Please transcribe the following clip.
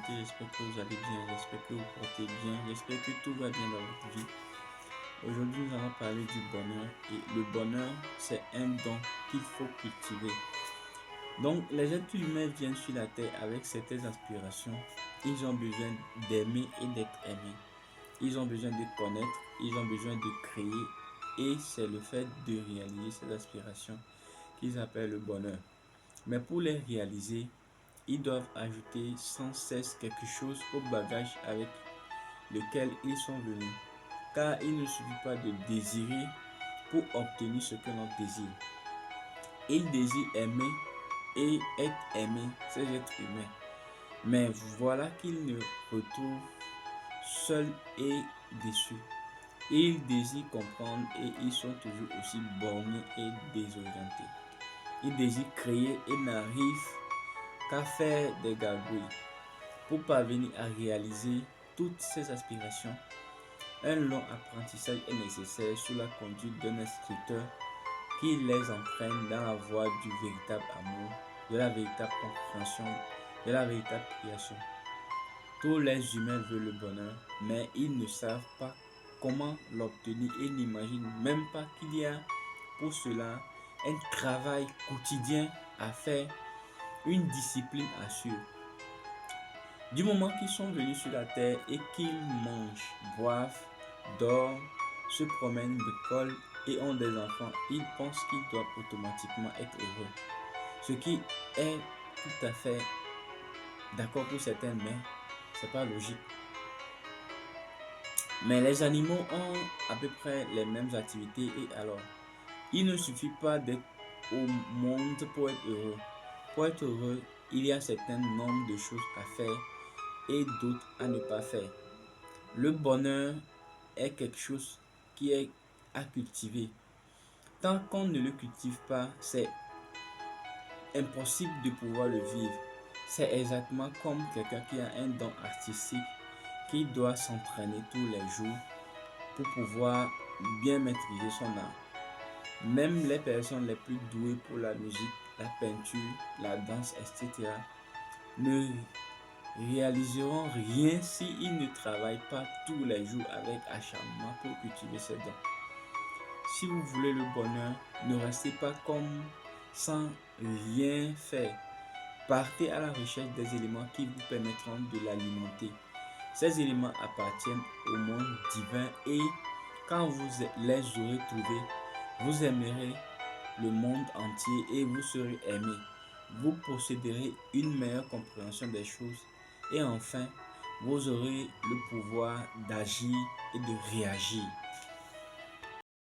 santé, j'espère que vous allez bien, j'espère que vous portez bien, j'espère que tout va bien dans votre vie. Aujourd'hui, nous allons parler du bonheur et le bonheur, c'est un don qu'il faut cultiver. Donc, les êtres humains viennent sur la terre avec certaines aspirations. Ils ont besoin d'aimer et d'être aimés. Ils ont besoin de connaître, ils ont besoin de créer et c'est le fait de réaliser ces aspirations qu'ils appellent le bonheur. Mais pour les réaliser, ils doivent ajouter sans cesse quelque chose au bagage avec lequel ils sont venus. Car il ne suffit pas de désirer pour obtenir ce que l'on désire. Ils désirent aimer et être aimés, ces êtres humains. Mais voilà qu'ils ne retrouvent seuls et déçus. Ils désirent comprendre et ils sont toujours aussi bornés et désorientés. Ils désirent créer et n'arrivent qu'à faire des gargouilles. Pour parvenir à réaliser toutes ces aspirations, un long apprentissage est nécessaire sous la conduite d'un instructeur qui les entraîne dans la voie du véritable amour, de la véritable compréhension, de la véritable création. Tous les humains veulent le bonheur, mais ils ne savent pas comment l'obtenir et n'imaginent même pas qu'il y a pour cela un travail quotidien à faire, une discipline à suivre. Du moment qu'ils sont venus sur la terre et qu'ils mangent, boivent, dorment, se promènent, bricolent et ont des enfants, ils pensent qu'ils doivent automatiquement être heureux. Ce qui est tout à fait d'accord pour certains, mais c'est pas logique. Mais les animaux ont à peu près les mêmes activités et alors, il ne suffit pas d'être au monde pour être heureux. Pour être heureux, il y a un certain nombre de choses à faire et d'autres à ne pas faire. Le bonheur est quelque chose qui est à cultiver. Tant qu'on ne le cultive pas, c'est impossible de pouvoir le vivre. C'est exactement comme quelqu'un qui a un don artistique qui doit s'entraîner tous les jours pour pouvoir bien maîtriser son art. Même les personnes les plus douées pour la musique, la peinture, la danse, etc. ne réaliseront rien s'ils ne travaillent pas tous les jours avec acharnement pour cultiver ces dons. Si vous voulez le bonheur, ne restez pas comme sans rien faire. Partez à la recherche des éléments qui vous permettront de l'alimenter. Ces éléments appartiennent au monde divin et quand vous les aurez trouvés, vous aimerez le monde entier et vous serez aimé. Vous posséderez une meilleure compréhension des choses et enfin, vous aurez le pouvoir d'agir et de réagir.